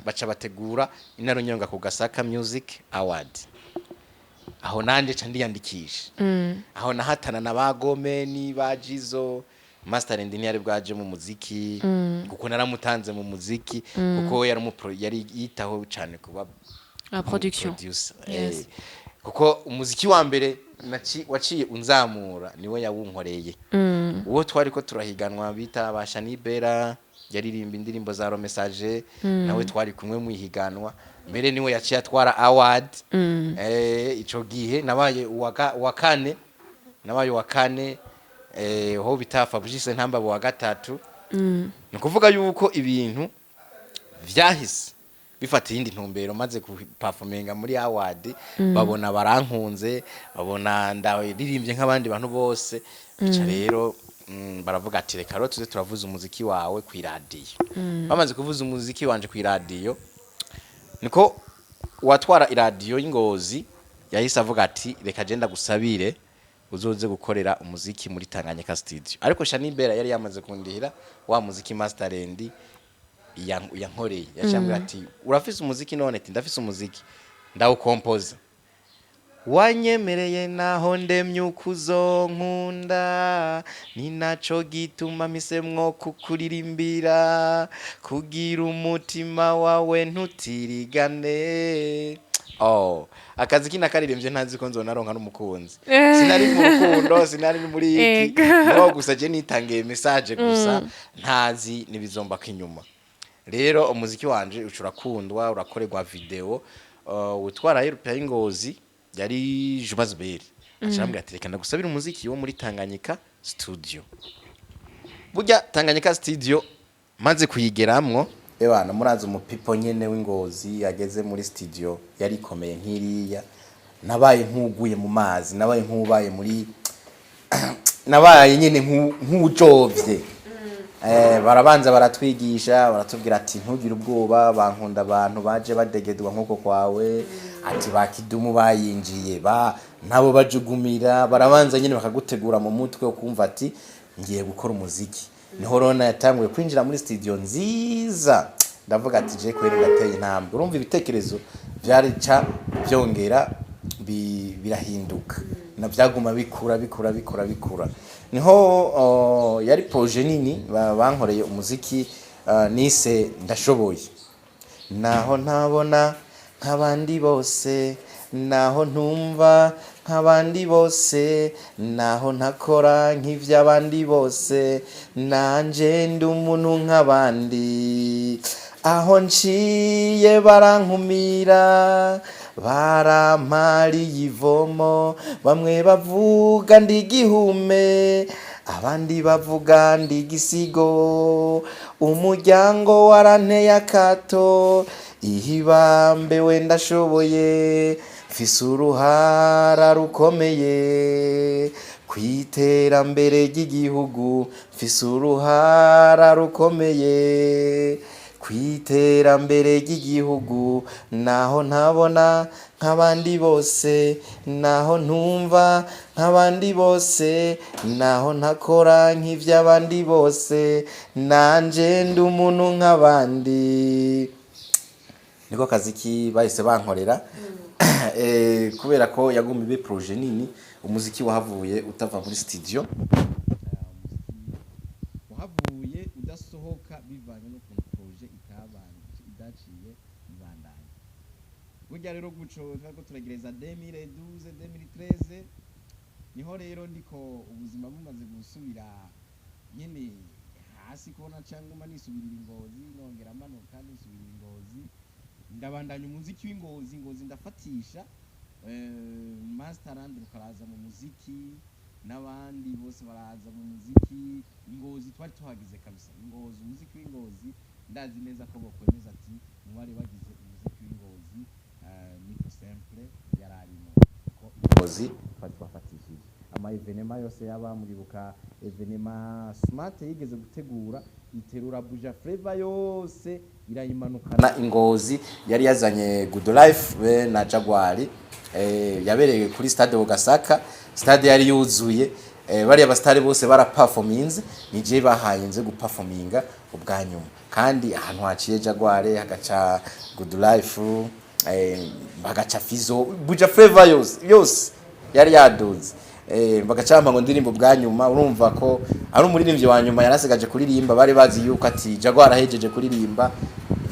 baca bategura inarunyonga ku Gasaka Music Award aho nanje ca ndiyandikisha aho nahatana na bagome ni bajizo Master Engineer bwaje mu muziki kuko naramutanze mu muziki kuko yari yitaho cyane kuba production producer yes. kuko umuziki wa mbere waciye unzamura niwe yawunkoreye uwo twari ko turahiganwa bita Bashanibera yaririmba indirimbo za Message nawe twari kumwe mu ihiganwa mbere niwe yaciye atwara award ico gihe nabaye wa kane ho bita Fabrice Ntambabo wa gatatu ni kuvuga yuko ibintu vyahise bifata iyindi ntumbero maze performinga muri award babona barankunze babona ndaririmbye nk'abandi bantu bose bica rero baravuga ati reka rero tuze turavuza umuziki wawe ku radio bamaze kuvuza umuziki wanje ku radio niko watwara iradio y'Ingozi yahise avuga ati reka genda gusabire uzoze gukorera umuziki muri Tanganyika studio ariko Shanibera yari yamaze kundihira wa muziki Masterland yankoreye yacambira ati urafise umuziki none ati ndafise umuziki ndawukompoza wanyemereye naho ndemyukuzo nkunda ni naco gituma misemwo kukuririmbira kugira umutima wawe ntutirigane akazi kina karirimbye ntazi ko nzonaronka n'umukunzi sinari mu rukundo sinari muri iki no gusa je nitangiye message gusa ntazi nibizomba kinyuma rero umuziki wanje ucurakundwa urakorerwa video utwara Europe y'Ingozi yari Jubazberi acambira ati reka ndagusabira umuziki wo muri Tanganyika studio burya Tanganyika studio maze kuyigeramwo ebana muraza umupipo nyene w'Ingozi yageze muri studio yari komeye nkiriya nabaye nkuguye mu mazi nabaye nkubaye muri nabaye nyene nkujovye barabanza baratwigisha baratubwira ati ntugire ubwoba bankunda abantu baje badegedwa nkuko kwawe ati bakidumu bayinjiye nabo bajugumira barabanza nyene bakagutegura mu mutwe ukumva ati ngiye gukora umuziki niho rona yatanguye kwinjira muri studio nziza ndavuga ati je kweri ndateye intambwe urumva ibitekerezo byari ca byongera birahinduka na byaguma bikura niho yari projet nini bankoreye umuziki nise ndashoboye naho ntabona nk'abandi bose naho ntumva nk'abandi bose naho ntakora nk'ivy'abandi bose nanje ndi umuntu nk'abandi aho nciye barankumira barampariye ivomo bamwe bavuga ndi igihume abandi bavuga ndi igisigo umuryango waranteye akato ihibambe wenda ashoboye mfise uruhara rukomeye kwiterambere ry'igihugu mfise uruhara rukomeye kwiterambere ry'igihugu naho ntabona nk'abandi bose naho ntumva nk'abandi bose naho ntakora nk'ivy'abandi bose nanje ndi umuntu nk'abandi niko kaziki bahise bankorera kubera ko yaguma ibe projet nini umuziki wahavuye utava muri studio wahavuye udasohoka bivanye no ku projet idaciye ibandanye burya rero guco twako turagereza 2012 2013 niho rero ndiko ubuzima bumaze gusubira nyene hasi kona cyangwa nisubirira Ingozi nongera amanuka nisubirira Ingozi ndabandanya umuziki w'Ingozi ndafatisha Masterland rukaraza mu muziki n'abandi bose baraza mu muziki Ingozi twari tuhagize kabisa Ingozi umuziki w'Ingozi ndazi neza ko bokwemeza ati mwari bagize umuziki w'Ingozi niko simple yararimo ko Ingozi twari twafatishije ama evenema yose yaba muribuka evenema smart yigeze gutegura iterura buja flavor yose irayimanukana Ingozi yari yazanye Good Life be na Jaguar yabereye kuri stade Bugasaka stade yari yuzuye bari abastari bose baraperforminze nije bahayinze guperforminga ubwanyuma kandi ahantu haciye Jaguar hagaca Good Life bagaca Fizo Buja Flavor yose yari yaduze bagacampa ngo ndirimbo bwa nyuma urumva ko ari umuririmbyi wa nyuma yarasigaje kuririmba bari bazi yuko ati Jaguar arahejeje kuririmba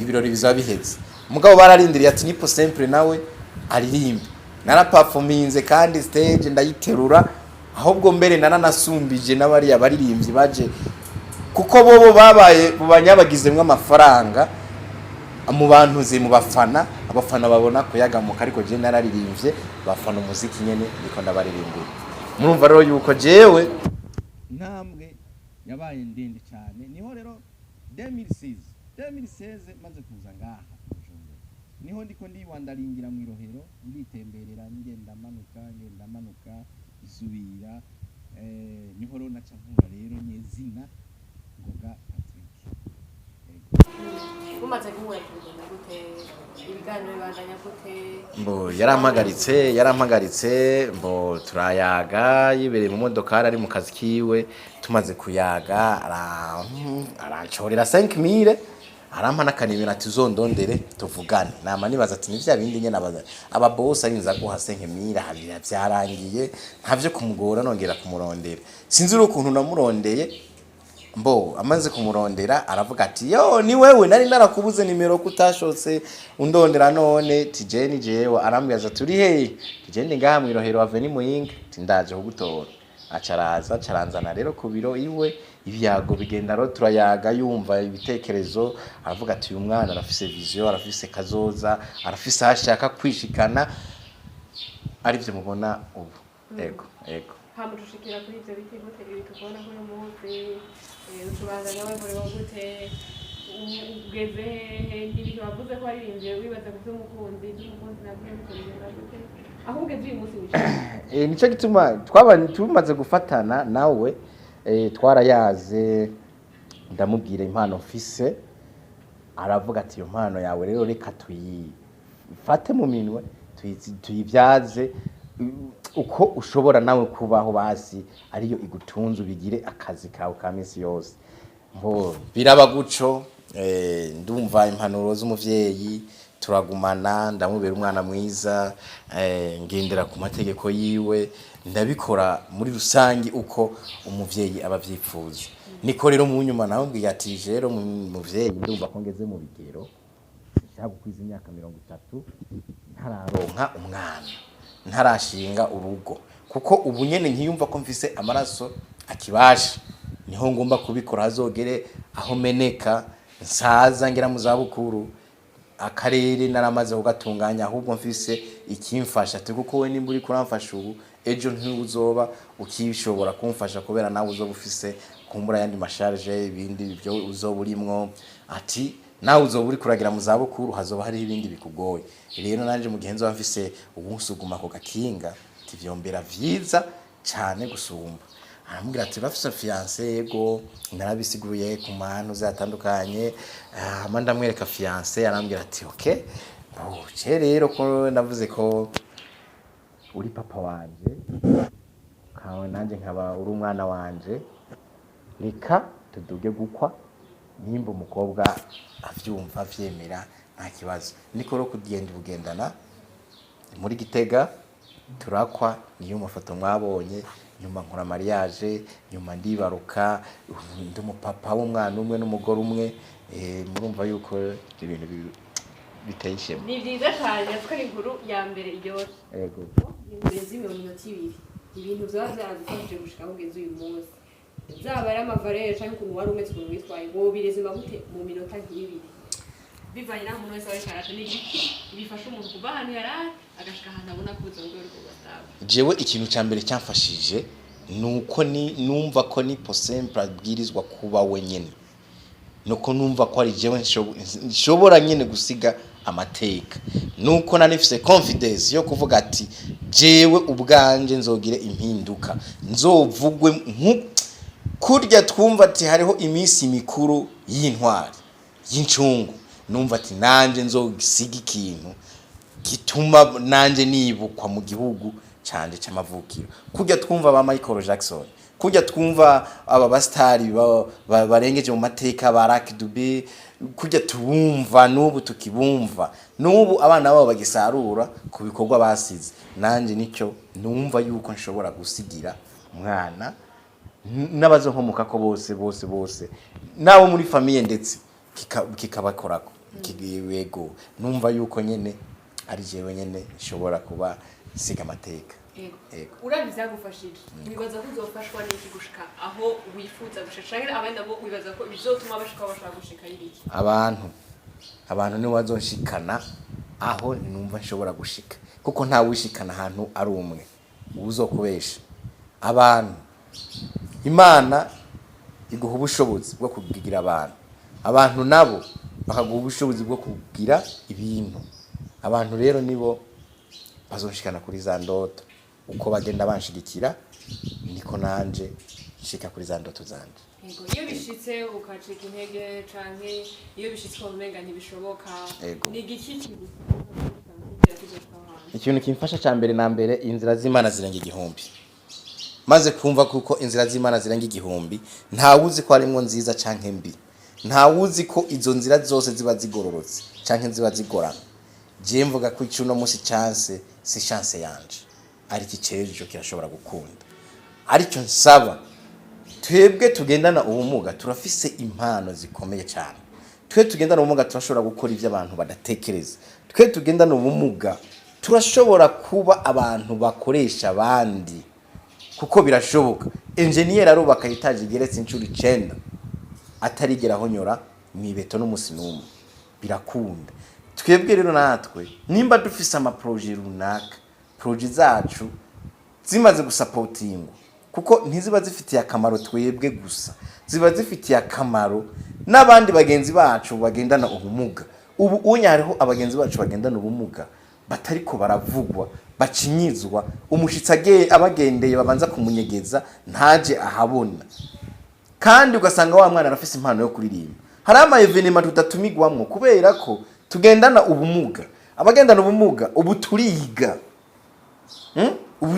ibirori bizaba biheze mugabo bararindiriye ati nipo sempre nawe aririmba naraperforminze kandi stage ndayiterura ahubwo mbere naranasumbije n'abari abaririmbyi baje kuko bobo babaye mu banyabagizemwe amafaranga mu bantuze mu bafana abafana babona kuyagamuka ariko je nararirimbye bafana umuziki nyene niko ndabaririmbira murumva rero yuko jewe intambwe yabaye ndende cyane niho rero 2016 maze kuza ngaha niho ndiko ndiwandaringira mu Irohero nditemberera ngenda manuka isubira niho rero naca nkura rero nyezina ngoga Patrick umaze kumwera kugenda gute ibiganiro bibandanya gute mbo yarampagaritse mbo turayaga yibereye mu modokari ari mu kazi kiwe tumaze kuyaga arancorera 5000 arampa n'akanimero ati uzondondere tuvugane nama nibaza ati nivya bindi nyene aba boss arinza guha 5000 habira byarangiye ntavyo kumugora nongera kumurondera sinzi ukuntu namurondeye mbo amaze kumurondera aravuga ati yo ni wewe nari narakubuze nimero kutashotse undondera none tijeni jewe arambyaza turi hey tijeni ngaha mu Irohero ave ni muyinga tindaje kugutora acaraza caranzana rero ku biro iwe ibyago bigenda ro turayaga yumva ibitekerezo aravuga ati uyu mwana arafise vision arafise kazoza arafise ashaka kwishikana ari byo mubona ubu ego hamurushikira kuri ivyo bitego teri tukubona ko no munsi utubandanya bakorewa gute ugeze n'ibintu bavuze ko aririmbye wibaza ku by'umukunzi nabwiye bikorera gute aho ugeze uyu munsi wicaye nico gituma tumaze gufatana nawe twarayaze ndamubwira impano mfise aravuga ati iyo mpano yawe rero reka tuyifate mu minwe tuyibyaze uko ushobora nawe kubaho basi ariyo igutunze ubigire akazi kawe ka minsi yose mbo biraba guco ndumva impanuro z'umuvyeyi turagumana ndamubera umwana mwiza ngendera ku mategeko yiwe ndabikora muri rusangi uko umuvyeyi abavyifuza niko rero mu nyuma nawe mbwiye ati rero muvyeyi ndumva ko ngeze mu bigero nshaka kwiza imyaka 30 ntararonka umwana ntarashinga urugo kuko ubu nyene nkiyumva ko mfise amaraso akibasha niho ngomba kubikora hazogere aho meneka nsaza ngira mu zabukuru akarere naramaze kugatunganya ahubwo mfise ikimfasha ati kuko we nimburi kuramfasha ubu ejo ntuzoba ukishobora kumfasha kubera nawe uzoba ufise kumbura yandi masharge ibindi byo uzoburimwo ati nawe uzoba uri kuragira mu zabukuru hazoba hari ibindi bikugoye rero nanje mu gihe nzoba mfise ubunsuguma ko gakinga tivyombera vyiza cyane gusumba aramubwira ati bafise fiancé yego narabisiguye ku mantu zatandukanye hama ndamwereka fiancé arambwira ati okay je rero ko navuze ko uri papa wanje kawe nanje nkaba uri umwana wanje reka tuduge gukwa nimba umukobwa avyumva vyemera nta kibazo niko ro kugenda bugendana muri Gitega turakwa niyo mafoto mwabonye nyuma nkora mariage nyuma ndibaruka ndi umupapa w'umwana umwe n'umugore umwe murumva yuko ibintu biteye ishema ni byiza cyane ko ari inkuru ya mbere iryoshye yego imeze iminota 2 ibintu byaba byaragufashije gushika kugeza uyu munsi zaba ari amavarere cyangwa ukuntu wari umeze ukuntu witwaye ngo birezima gute mu minota 2 bivanye naho umuntu wese wari karate n'igiki bifasha umuntu kuva ahantu yarari agashika ahantu abona ko ubuzima bwe buri kubasaba jewe ikintu cya mbere cyamfashije nuko numva ko ni sempre abwirizwa kuba wenyene nuko numva ko ari jewe nshobora nyene gusiga amateka nuko nanifise confidence yo kuvuga ati jewe ubwanje nzogire impinduka nzovugwe kurya twumva ati hariho iminsi mikuru y'intwari y'incungu numva ati nanje nzogisiga ikintu gituma nanje nibukwa mu gihugu canje c'amavukiro kurya twumva ba Michael Jackson kurya twumva aba bastari barengeje mu mateka ba Lucky Dube kujya tubumva n'ubu tukibumva n'ubu abana babo bagisarura ku bikorwa basize nanje nicyo numva yuko nshobora gusigira umwana n'abazonkomuka ko bose nabo muri famille ndetse kikabakorako kigiwego numva yuko nyene ari jewe nyene nshobora kuba siga amateka. Ego urabiza gufashije nibaza ko uzofashwa n'iki gushika aho wifuza gushaka abandi nabo wibaza ko bizotuma bashaka gushika yiriki abantu ni wazonshikana aho numva nshobora gushika kuko nta wishikana ahantu ari umwe uzokubesha abantu Imana iguha ubushobozi bwo kugira abantu nabo bakaguha ubushobozi bwo kugira ibintu abantu rero nibo bazonshikana kuri za ndoto uko bagenda banshigikira niko nanje nshika kuri za ndoto zanje. Yego iyo bishitse ukacika intege canke iyo bishitse umenga ntibishoboka ni igiki ikintu kimfasha cyambere na mbere inzira z'Imana zirenga igihumbi maze kumva kuko inzira z'Imana zirenga igihumbi nta wuzi ko arimwo nziza canke mbi nta wuzi ko izo nzira zose ziba zigororotse canke ziba zigorana je mvuga ko icuno musi chance si chance yanje ari kicejo kirashobora gukunda aricyo nsaba twebwe tugendana ubumuga turafise impano zikomeye cyane twe tugendana ubumuga turashobora gukora ivyo abantu badatekereza twe tugendana ubumuga turashobora kuba abantu bakoresha abandi kuko birashoboka engineer arubaka itaje geretse incuri 9 atarigera honyora mibeto n'umusinumwe birakunda twebwe rero natwe nimba dufise ama projet runaka projet zacu zimaze gusupportingwa kuko ntiziba zifitiye akamaro twebwe gusa ziba zifitiye akamaro n'abandi bagenzi bacu bagendana ubumuga ubu unyariho abagenzi bacu bagendana ubumuga batariko baravugwa bacinyizwa umushitsi abagendeye babanza kumunyegeza ntaje ahabona kandi ugasanga wa mwana arafise impano yo kuririmba hari ama evenement tutatumigwamwo kubera ko tugendana ubumuga abagendana ubumuga ubu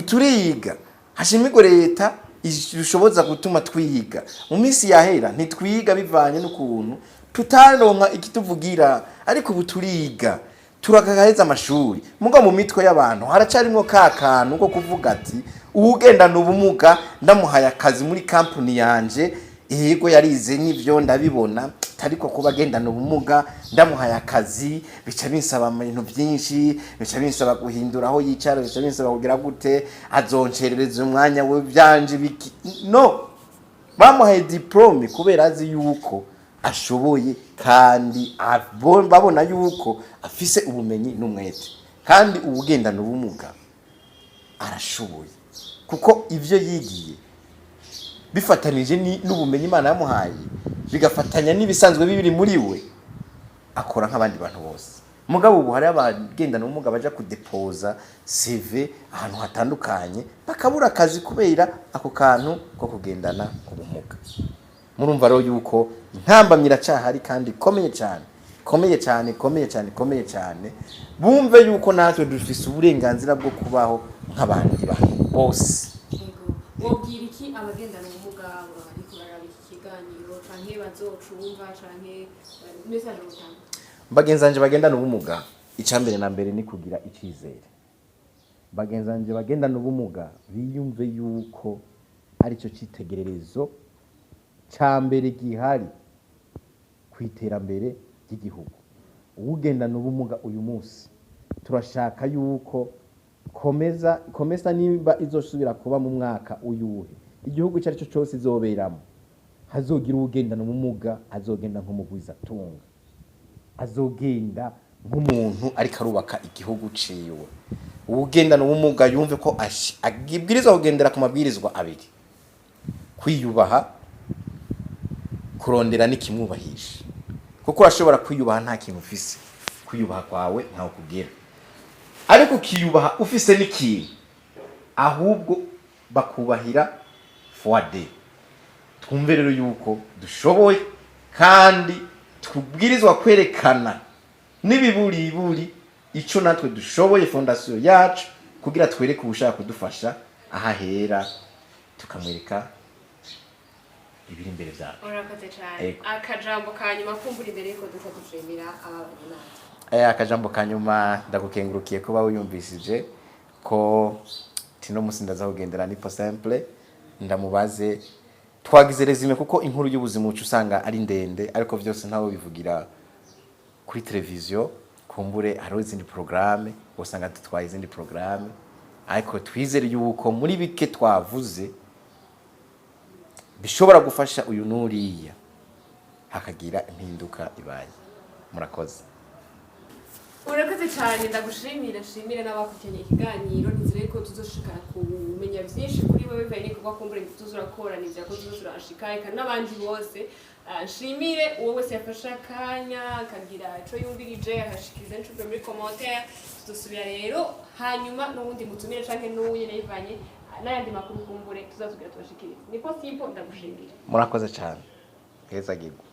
turiga hashimigwe leta ishoboza gutuma twiga mu minsi yahera ntitwiga bivanye n'ukuntu tutaronka ikituvugira ariko ubu turiga turakagaheza amashuri mugo mu mitwe y'abantu haracarimwo kakantu ko kuvuga ati uwugendana ubumuga ndamuhaye akazi muri company yanje yego yarize n'ivyo ndabibona ariko kuba agendana ubumuga ndamuhaye akazi bica binsaba ibintu byinshi bica binsaba guhindura aho yicara bica binsaba kugira gute azoncerereza umwanya we byanje biki no bamuhaye diplome kubera azi yuko ashoboye kandi babona yuko afise ubumenyi n'umwete kandi ubugendana ubumuga arashoboye kuko ivyo yigiye bifatanije n'ubumenyi Imana yamuhaye bigafatanya n'ibisanzwe bibiri muri we akora nk'abandi bantu bose mugabo ubu hari abagendana ubumuga baja kudepoza CV ahantu hatandukanye bakabura akazi kubera ako kantu ko kugendana ubumuga murumva rero yuko intambamira cyahari kandi komeye cyane bumve yuko natwe dufise uburenganzira bwo kubaho nk'abandi bantu bose. Wobwira iki abagendana ubumuga ariko baraba iki kiganiro canke bazocumva canke message mutanga bagenzanje bagendana ubumuga icambere na mbere ni kugira icizere bagenzanje bagendana ubumuga biyumve yuko ari cyo citegererezo cambere gihari kwiterambere ry'igihugu ugendana ubumuga uyu munsi turashaka yuko komeza nimba izosubira kuba mu mwaka uyuhe igihugu cyari cyo cyose izoberamo hazogira ugendana ubumuga azogenda nk'umugwiza tunga azogenda nk'umuntu ariko arubaka igihugu ciwe ugendana ubumuga yumve ko agibwirizwa kugendera ku mabwirizwa abiri kwiyubaha kurondera nikimwubahisha kuko urashobora kwiyubaha nta kintu ufise kwiyubaha kwawe ntaho kugira ariko kiyubaha ufise n'ikintu ahubwo bakubahira fuade twumve rero yuko dushoboye kandi tubwirizwa kwerekana nibiburi ico natwe dushoboye fondation yacu kugira twereke ubushaka kudufasha aha hera tukamwereka ibiri imbere byacu. urakoze cyane akajambo kanyuma kumbura imbere yuko duca dushimira ababanye natwe. Akajambo kanyuma ndagukengurukiye kuba wiyumvisije ko tino musi ndaza kugendera ni simple ndamubaze twagize resume kuko inkuru y'ubuzima ucu usanga ari ndende ariko byose ntawo bivugira kuri televiziyo kumbure hariho izindi programme usanga tutwaye izindi programme ariko twizere yuko muri bike twavuze bishobora gufasha uyu nuriya hakagira impinduka ibaye. Murakoze. urakoze cyane ndagushimira nshimire n'abakurikiranye ikiganiro nizere ko tuzoshikara kumenya byinshi kuri wewe bivaye n'ikuba kumbure tuzorakora nizera ko tuzorashika eka n'abandi bose nshimire uwo wese yafashe akanya akagira ico yumvirije akashikiriza n'ico muri commentaire tuzosubira rero hanyuma n'ubundi mutumire canke n'uye nayivanye n'ayandi makuru kumbure tuzazugira tubashikirize ni possible ndagushimira. Murakoze cyane heza gigwa.